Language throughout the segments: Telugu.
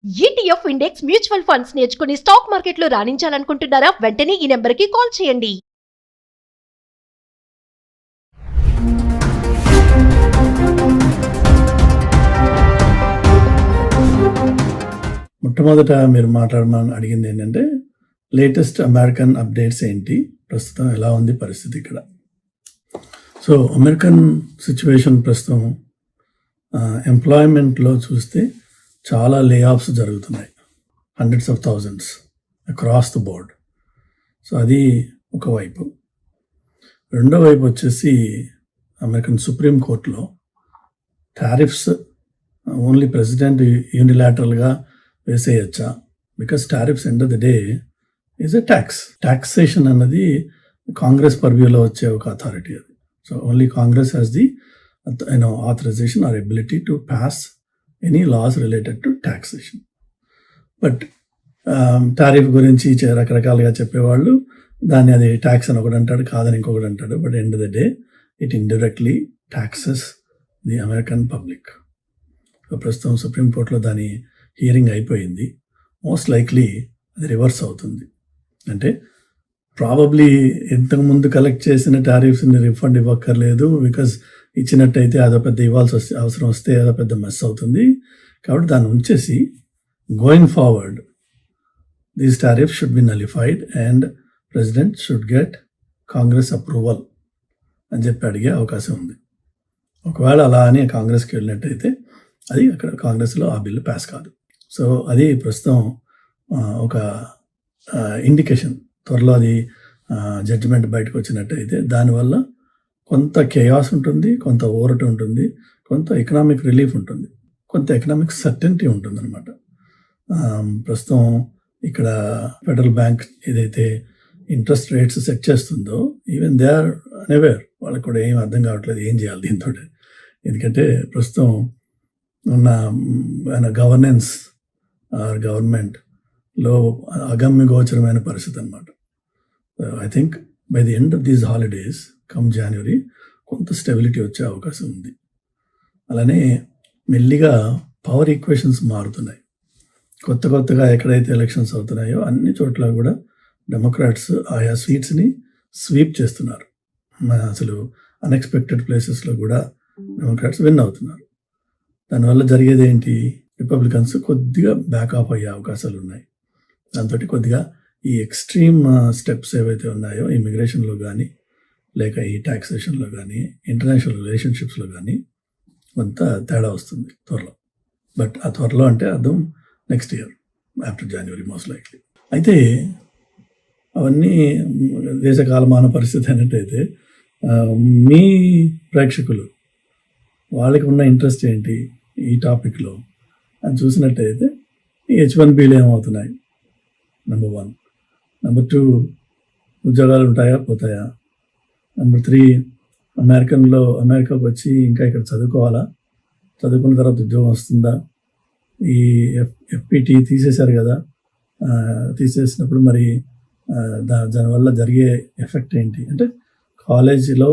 ETF ఇండెక్స్ మ్యూచువల్ ఫండ్స్ నేర్చుకుని స్టాక్ మార్కెట్లో రాణించాలనుకుంటున్నారా? వెంటనే ఈ నెంబర్కి కాల్ చేయండి. మొట్టమొదట మీరు మాట్లాడమని అడిగింది ఏంటంటే లేటెస్ట్ అమెరికన్ అప్డేట్స్ ఏంటి, ప్రస్తుతం ఎలా ఉంది పరిస్థితి ఇక్కడ. సో అమెరికన్ సిచ్యువేషన్ ప్రస్తుతం ఎంప్లాయ్మెంట్లో చూస్తే చాలా లే ఆఫ్స్ జరుగుతున్నాయి, hundreds of thousands across the board. So అది ఒకవైపు. రెండో వైపు వచ్చేసి అమెరికన్ సుప్రీం కోర్టులో టారిఫ్స్ ఓన్లీ ప్రెసిడెంట్ యూనిలాటరల్గా వేసేయచ్చా, because tariffs end of the day is a taxation అన్నది కాంగ్రెస్ పర్వ్యూలో వచ్చే ఒక అథారిటీ అది. So only Congress has the authorization or ability to pass any laws related to taxation. But tariff గురించి రకరకాలుగా చెప్పేవాళ్ళు దాన్ని అది ట్యాక్స్ అని ఒకటి అంటాడు, కాదని ఇంకొకటి అంటాడు. But end the day it indirectly taxes the American public. ప్రస్తుతం సుప్రీంకోర్టులో దాని హియరింగ్ అయిపోయింది. మోస్ట్ లైక్లీ అది రివర్స్ అవుతుంది. అంటే ప్రాబబ్లీ ఇంతకుముందు కలెక్ట్ చేసిన టారిఫ్స్ని రిఫండ్ ఇవ్వక్కర్లేదు, బికాజ్ ఇచ్చినట్టయితే అదో పెద్ద అవసరం వస్తే అదో పెద్ద మెస్ అవుతుంది. కాబట్టి దాన్ని ఉంచేసి going forward these tariffs should be nullified and president should get Congress approval అని చెప్పి అడిగే అవకాశం ఉంది. ఒకవేళ అలా అని కాంగ్రెస్కి వెళ్ళినట్టయితే అది అక్కడ కాంగ్రెస్లో ఆ బిల్లు పాస్ కాదు. సో అది ప్రస్తుతం ఒక ఇండికేషన్. త్వరలో అది జడ్జిమెంట్ బయటకు వచ్చినట్టయితే దానివల్ల కొంత కేయాస్ ఉంటుంది, కొంత ఓరట ఉంటుంది, కొంత ఎకనామిక్ రిలీఫ్ ఉంటుంది, కొంత ఎకనామిక్ సర్టెనిటీ ఉంటుంది అనమాట. ప్రస్తుతం ఇక్కడ ఫెడరల్ బ్యాంక్ ఏదైతే ఇంట్రెస్ట్ రేట్స్ సెట్ చేస్తుందో ఈవెన్ దే ఆర్ అన్అవేర్. వాళ్ళకి కూడా ఏం అర్థం కావట్లేదు ఏం చేయాలి దీంతో. ఎందుకంటే ప్రస్తుతం ఉన్న గవర్నెన్స్ గవర్నమెంట్లో అగమ్య గోచరమైన పరిస్థితి అనమాట. I think by the end of these holidays come January కొంత స్టెబిలిటీ వచ్చే అవకాశం ఉంది. అలానే మెల్లిగా పవర్ ఈక్వేషన్స్ మారుతున్నాయి. కొత్తగా ఎక్కడైతే ఎలక్షన్స్ అవుతున్నాయో అన్ని చోట్ల కూడా డెమోక్రాట్స్ ఆయా సీట్స్ని స్వీప్ చేస్తున్నారు. అసలు అన్ఎక్స్పెక్టెడ్ ప్లేసెస్లో కూడా డెమోక్రాట్స్ విన్ అవుతున్నారు. దానివల్ల జరిగేది ఏంటి, రిపబ్లికన్స్ కొద్దిగా బ్యాక్ ఆఫ్ అయ్యే అవకాశాలు ఉన్నాయి. దాంతో కొద్దిగా ఈ ఎక్స్ట్రీమ్ స్టెప్స్ ఏవైతే ఉన్నాయో ఇమిగ్రేషన్లో కానీ లేక ఈ టాక్సేషన్లో కానీ ఇంటర్నేషనల్ రిలేషన్షిప్స్లో కానీ కొంత తేడా వస్తుంది త్వరలో. బట్ ఆ త్వరలో అంటే అర్థం నెక్స్ట్ ఇయర్ ఆఫ్టర్ జనవరి మోస్ట్ లైక్లీ. అయితే అవన్నీ దేశ కాలమాన పరిస్థితి అనేటైతే మీ ప్రేక్షకులు వాళ్ళకి ఉన్న ఇంట్రెస్ట్ ఏంటి ఈ టాపిక్లో అని చూసినట్టయితే ఈ H1Bలు ఏమవుతున్నాయి, నెంబర్ 1. నెంబర్ 2, ఉద్యోగాలు ఉంటాయా పోతాయా. నెంబర్ 3, అమెరికాకు వచ్చి ఇంకా ఇక్కడ చదువుకోవాలా, చదువుకున్న తర్వాత ఉద్యోగం వస్తుందా. ఈ FPT తీసేశారు కదా, తీసేసినప్పుడు మరి దానివల్ల జరిగే ఎఫెక్ట్ ఏంటి అంటే కాలేజీలో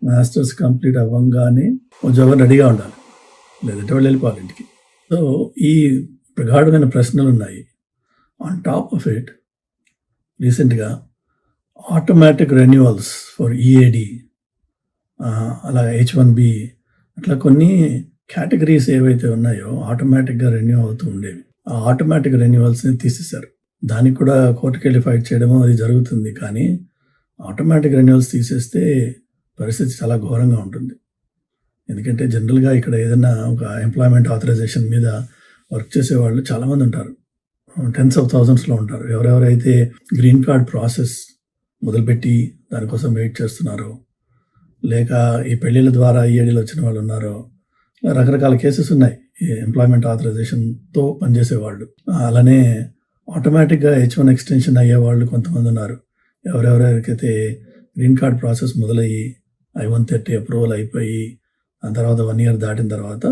మాస్టర్స్ కంప్లీట్ అవ్వగానే ఉద్యోగం రెడీగా ఉండాలి, లేదంటే వాళ్ళు వెళ్ళిపోవాలి ఇంటికి. సో ఈ ప్రగాఢమైన ప్రశ్నలు ఉన్నాయి. ఆన్ టాప్ ఆఫ్ ఇట్ రీసెంట్గా ఆటోమేటిక్ రెన్యువల్స్ ఫర్ EAD, అలా H1B, అట్లా కొన్ని కేటగిరీస్ ఏవైతే ఉన్నాయో ఆటోమేటిక్గా రెన్యూ అవుతూ ఉండేవి. ఆ ఆటోమేటిక్ రెన్యువల్స్ని తీసేశారు. దానికి కూడా కోర్టుకి వెళ్ళి ఫైట్ చేయడము అది జరుగుతుంది. కానీ ఆటోమేటిక్ రెన్యువల్స్ తీసేస్తే పరిస్థితి చాలా ఘోరంగా ఉంటుంది. ఎందుకంటే జనరల్గా ఇక్కడ ఏదైనా ఒక ఎంప్లాయ్మెంట్ ఆథరైజేషన్ మీద వర్క్ చేసేవాళ్ళు చాలామంది ఉంటారు, టెన్స్ ఆఫ్ థౌజండ్స్లో ఉంటారు. ఎవరెవరైతే గ్రీన్ కార్డ్ ప్రాసెస్ మొదలుపెట్టి దానికోసం వెయిట్ చేస్తున్నారో, లేక ఈ పెళ్ళిళ్ళ ద్వారా EADలు వచ్చిన వాళ్ళు ఉన్నారో, రకరకాల కేసెస్ ఉన్నాయి ఈ ఎంప్లాయ్మెంట్ ఆథరైజేషన్తో పనిచేసేవాళ్ళు. అలానే ఆటోమేటిక్గా H1 ఎక్స్టెన్షన్ అయ్యేవాళ్ళు కొంతమంది ఉన్నారు. ఎవరెవరికైతే గ్రీన్ కార్డ్ ప్రాసెస్ మొదలయ్యి I-130 అప్రూవల్ అయిపోయి ఆ తర్వాత 1 year దాటిన తర్వాత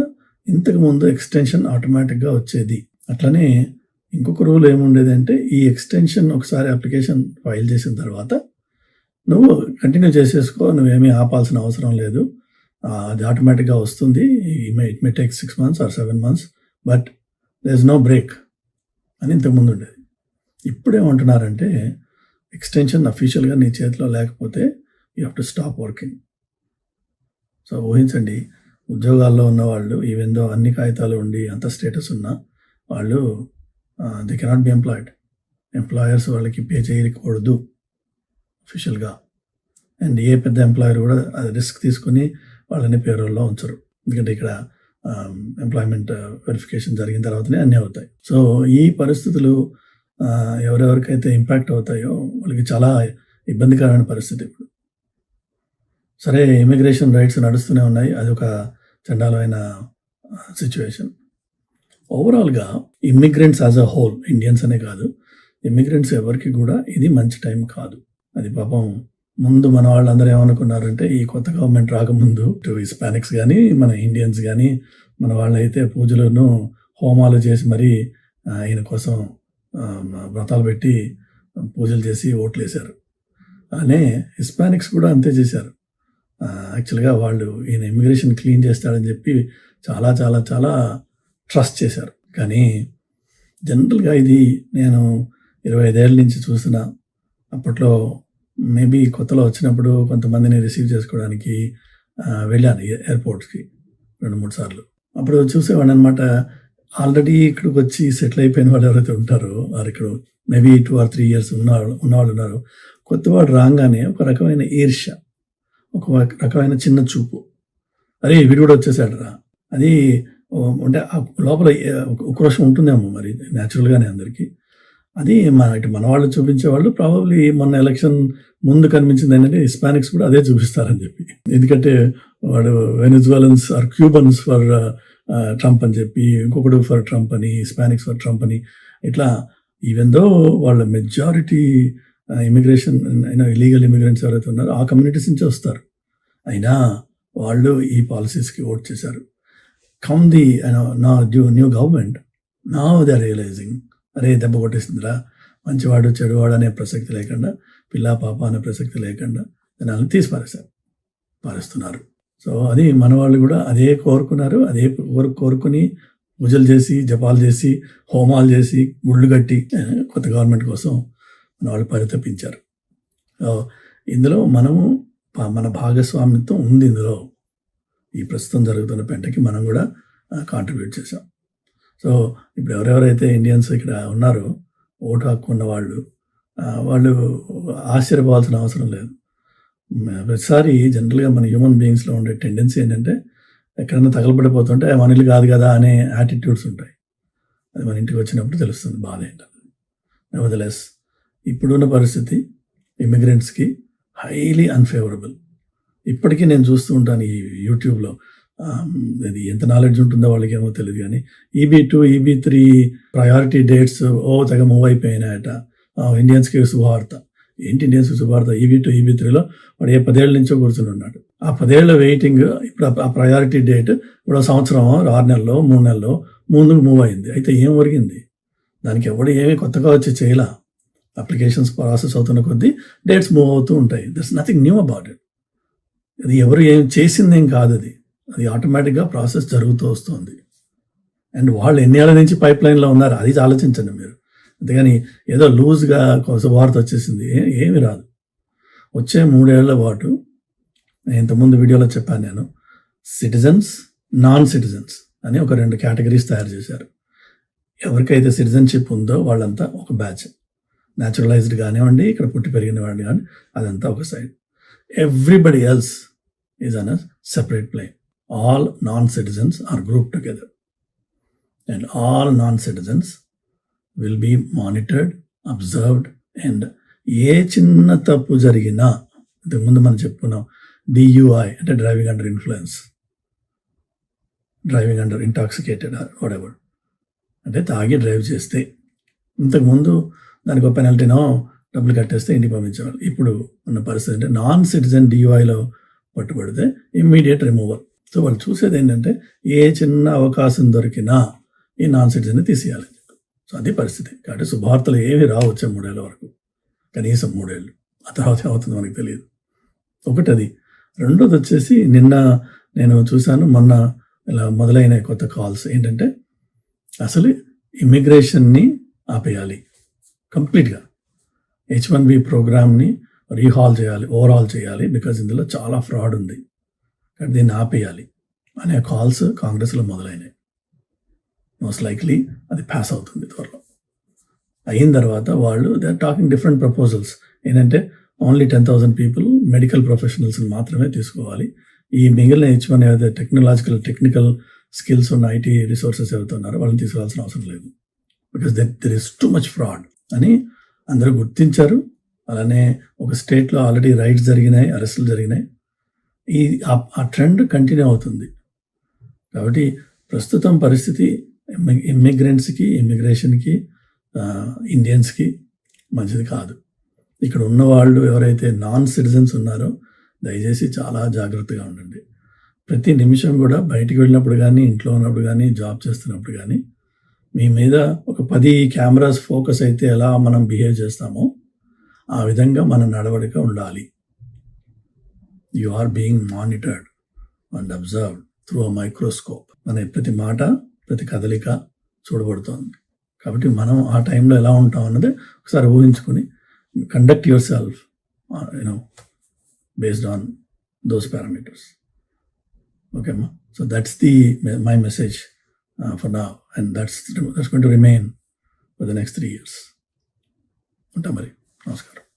ఇంతకుముందు ఎక్స్టెన్షన్ ఆటోమేటిక్గా వచ్చేది. అట్లనే ఇంకొక రూల్ ఏముండేది అంటే ఈ ఎక్స్టెన్షన్ ఒకసారి అప్లికేషన్ ఫైల్ చేసిన తర్వాత నువ్వు కంటిన్యూ చేసేసుకో, నువ్వేమీ ఆపాల్సిన అవసరం లేదు, అది ఆటోమేటిక్గా వస్తుంది. It may take 6 months or 7 months, but there is no break. అని ఇంతకుముందు ఉండేది. ఇప్పుడేమంటున్నారంటే ఎక్స్టెన్షన్ అఫీషియల్గా నీ చేతిలో లేకపోతే you have to stop working. So ఊహించండి, ఉద్యోగాల్లో ఉన్న వాళ్ళు ఈవెందో అన్ని కాగితాలు ఉండి అంత స్టేటస్ ఉన్నా వాళ్ళు they cannot be employed. Employers వాళ్ళకి పే చేయకూడదు అఫీషియల్గా. అండ్ ఏ పెద్ద ఎంప్లాయర్ కూడా అది రిస్క్ తీసుకుని వాళ్ళని పేరోల్లో ఉంచరు. ఎందుకంటే ఇక్కడ ఎంప్లాయ్మెంట్ వెరిఫికేషన్ జరిగిన తర్వాతనే అన్నీ అవుతాయి. సో ఈ పరిస్థితులు ఎవరెవరికైతే ఇంపాక్ట్ అవుతాయో వాళ్ళకి చాలా ఇబ్బందికరమైన పరిస్థితి ఇప్పుడు. సరే, ఇమిగ్రేషన్ రైట్స్ నడుస్తూనే ఉన్నాయి, అది ఒక చండాలమైన సిచ్యువేషన్. ఓవరాల్గా immigrants as a whole, Indians అనే కాదు, ఇమ్మిగ్రెంట్స్ ఎవరికి కూడా ఇది మంచి టైం కాదు. అది పాపం ముందు మన వాళ్ళందరూ ఏమనుకున్నారంటే ఈ కొత్త గవర్నమెంట్ రాకముందు హిస్పానిక్స్ కానీ మన ఇండియన్స్ కానీ మన వాళ్ళైతే పూజలను హోమాలు చేసి మరీ ఈయన కోసం వ్రతాలు పెట్టి పూజలు చేసి ఓట్లు వేశారు. అలానే హిస్పానిక్స్ కూడా అంతే చేశారు. యాక్చువల్గా వాళ్ళు ఈయన ఇమిగ్రేషన్ క్లీన్ చేస్తాడని చెప్పి చాలా చాలా చాలా ట్రస్ట్ చేశారు. కానీ జనరల్గా ఇది నేను 25 ఏళ్ళ నుంచి చూసిన, అప్పట్లో మేబీ కొత్తలో వచ్చినప్పుడు కొంతమందిని రిసీవ్ చేసుకోవడానికి వెళ్ళాను ఎయిర్పోర్ట్స్కి 2-3 సార్లు. అప్పుడు చూసేవాడిని అనమాట. ఆల్రెడీ ఇక్కడికి వచ్చి సెటిల్ అయిపోయిన వాళ్ళు ఎవరైతే ఉంటారో, వారు ఇక్కడ మేబీ 2 or 3 years ఉన్నవాళ్ళు ఉన్నారు. కొత్తవాడు రాగానే ఒక రకమైన ఈర్ష్య, ఒక రకమైన చిన్న చూపు, అరే వీడు కూడా వచ్చేసాడు రా, అది అంటే లోపల ఉక్రోషం ఉంటుందేమో మరి న్యాచురల్గానే అందరికీ. అది మన వాళ్ళు చూపించేవాళ్ళు ప్రాబబ్లీ మొన్న ఎలక్షన్ ముందు కనిపించింది ఏంటంటే హిస్పానిక్స్ కూడా అదే చూపిస్తారని చెప్పి. ఎందుకంటే వాడు Venezuelans are Cubans for Trump అని చెప్పి, ఇంకొకడు ఫర్ ట్రంప్ అని, హిస్పానిక్స్ ఫర్ ట్రంప్ అని, ఇట్లా ఈవెందో వాళ్ళ మెజారిటీ ఇమిగ్రేషన్ అయినా ఇలీగల్ ఇమిగ్రెంట్స్ ఎవరైతే ఉన్నారో ఆ కమ్యూనిటీస్ నుంచి వస్తారు. అయినా వాళ్ళు ఈ పాలసీస్కి ఓట్ చేశారు. Come the new government, now they are realizing, అరే దెబ్బ కొట్టేసిందిరా, మంచివాడు చెడువాడు అనే ప్రసక్తి లేకుండా, పిల్ల పాప అనే ప్రసక్తి లేకుండా దాన్ని తీసి పారేస్తున్నారు. సో అది మన వాళ్ళు కూడా అదే కోరుకున్నారు. అదే కోరుకుని పూజలు చేసి, జపాలు చేసి, హోమాలు చేసి, గుళ్ళు కట్టి కొత్త గవర్నమెంట్ కోసం మన వాళ్ళు పరితపించారు. సో ఇందులో మన భాగస్వామ్యత్వం ఉంది. ఇందులో ఈ ప్రస్తుతం జరుగుతున్న పెంటకి మనం కూడా కాంట్రిబ్యూట్ చేసాం. సో ఇప్పుడు ఎవరెవరైతే ఇండియన్స్ ఇక్కడ ఉన్నారో ఓటు హక్కు ఉన్న వాళ్ళు ఆశ్చర్యపోవాల్సిన అవసరం లేదు. ప్రతిసారి జనరల్గా మన హ్యూమన్ బీయింగ్స్లో ఉండే టెండెన్సీ ఏంటంటే ఎక్కడైనా తగలబడిపోతుంటే మన ఇల్లు కాదు కదా అనే యాటిట్యూడ్స్ ఉంటాయి. అది మన ఇంటికి వచ్చినప్పుడు తెలుస్తుంది బాధ ఏంటన్నది. నెవర్దలెస్ ఇప్పుడున్న పరిస్థితి ఇమిగ్రెంట్స్కి హైలీ అన్ఫేవరబుల్. ఇప్పటికీ నేను చూస్తూ ఉంటాను ఈ యూట్యూబ్లో, అది ఎంత నాలెడ్జ్ ఉంటుందో వాళ్ళకి ఏమో తెలియదు, కానీ EB2, EB3 ప్రయారిటీ డేట్స్ తెగ మూవ్ అయిపోయినాయట. ఇండియన్స్కి శుభవార్త. ఏంటి ఇండియన్స్కి శుభవార్త? EB2, EB3లో వాడు 10 ఏళ్ళ నుంచో కూర్చుని ఉన్నాడు. ఆ 10 ఏళ్ళ వెయిటింగ్ ఇప్పుడు ఆ ప్రయారిటీ డేట్ ఇప్పుడు 1 సంవత్సరం 6 నెలల్లో 3 నెలల్లో ముందుకు మూవ్ అయింది. అయితే ఏం ఒరిగింది? దానికి ఎవడు ఏమీ కొత్తగా వచ్చి చేయలా. అప్లికేషన్స్ ప్రాసెస్ అవుతున్న కొద్దీ డేట్స్ మూవ్ అవుతూ ఉంటాయి. That's nothing knew about it. అది ఎవరు ఏం చేసిందేం కాదు, అది ఆటోమేటిక్గా ప్రాసెస్ జరుగుతూ వస్తుంది. అండ్ వాళ్ళు ఎన్ని ఏళ్ళ నుంచి పైప్ లైన్లో ఉన్నారు అది ఆలోచించండి మీరు. అంతేగాని ఏదో లూజ్గా శుభవార్త వచ్చేసింది ఏమి రాదు. వచ్చే 3 ఏళ్ల పాటు నేను ఇంతకుముందు వీడియోలో చెప్పాను, నేను సిటిజన్స్, నాన్ సిటిజన్స్ అని ఒక 2 కేటగిరీస్ తయారు చేశారు. ఎవరికైతే సిటిజన్షిప్ ఉందో వాళ్ళంతా ఒక బ్యాచ్, న్యాచురలైజ్డ్ కానివ్వండి, ఇక్కడ పుట్టి పెరిగిన వాడిని కానీ అదంతా ఒక side. Everybody else is on a separate plane. All non-citizens are grouped together and all non-citizens will be monitored, observed, and ఏ చిన్న తప్పు జరిగినా, ఇంతకుముందు మనం చెప్పుకున్నాం DUI అంటే driving under influence, driving under intoxicated whatever, అంటే తాగి డ్రైవ్ చేస్తే ఇంతకుముందు దానికి ఒక పెనాల్టీనో డబ్బులు కట్టేస్తే ఇంటికి పంపించేవాళ్ళు. ఇప్పుడు ఉన్న పరిస్థితి అంటే నాన్ సిటిజన్ DUIలో పట్టుబడితే ఇమ్మీడియట్ రిమూవల్. సో వాళ్ళు చూసేది ఏంటంటే ఏ చిన్న అవకాశం దొరికినా ఈ నాన్ సిటిజన్ని తీసేయాలి. సో అది పరిస్థితి. కాబట్టి శుభార్తలు ఏమి రావు వచ్చే 3 ఏళ్ళ వరకు, కనీసం 3 ఏళ్ళు. ఆ తర్వాత ఏమవుతుందో మనకు తెలియదు. ఒకటి అది. రెండోది వచ్చేసి నిన్న నేను చూశాను, మొన్న ఇలా మొదలైన కొత్త కాల్స్ ఏంటంటే అసలు ఇమిగ్రేషన్ని ఆపేయాలి కంప్లీట్గా. H1B ప్రోగ్రామ్ని రీహాల్ చేయాలి, ఓవరాల్ చేయాలి, బికాజ్ ఇందులో చాలా ఫ్రాడ్ ఉంది, కానీ దీన్ని ఆపేయాలి అనే కాల్స్ కాంగ్రెస్లో మొదలైనాయి. మోస్ట్ లైక్లీ అది పాస్ అవుతుంది త్వరలో. అయిన తర్వాత వాళ్ళు they are talking different proposals. ఏంటంటే ఓన్లీ 10,000 పీపుల్ మెడికల్ ప్రొఫెషనల్స్ని మాత్రమే తీసుకోవాలి. ఈ మిగిలిన H1 ఏదైతే టెక్నికల్ స్కిల్స్ ఉన్న ఐటీ రిసోర్సెస్ ఎవరైతే ఉన్నారో వాళ్ళని తీసుకోవాల్సిన అవసరం లేదు, because there is too much fraud అని అందరూ గుర్తించారు. అలానే ఒక స్టేట్లో ఆల్రెడీ రైడ్స్ జరిగినాయి, అరెస్టులు జరిగినాయి. ఆ ట్రెండ్ కంటిన్యూ అవుతుంది. కాబట్టి ప్రస్తుతం పరిస్థితి ఇమ్మిగ్రెంట్స్కి, ఇమ్మిగ్రేషన్కి, ఇండియన్స్కి మంచిది కాదు. ఇక్కడ ఉన్న వాళ్ళు ఎవరైతే నాన్ సిటిజన్స్ ఉన్నారో దయచేసి చాలా జాగ్రత్తగా ఉండండి. ప్రతి నిమిషం కూడా బయటికి వెళ్ళినప్పుడు కానీ, ఇంట్లో ఉన్నప్పుడు కానీ, జాబ్ చేస్తున్నప్పుడు కానీ మీ మీద ఒక 10 కెమెరాస్ ఫోకస్ అయితే ఎలా మనం బిహేవ్ చేస్తామో ఆ విధంగా మన నడవడిక ఉండాలి. You are being monitored and observed through a microscope. మన ప్రతి మాట, ప్రతి కదలిక చూడబడుతోంది. కాబట్టి మనం ఆ టైంలో ఎలా ఉంటాం అన్నది ఒకసారి ఊహించుకొని conduct your self based on those parameters. Okay, ma? So that's my message for now, and that's going to remain for the next 3 years. Unta mari. Namaskaram.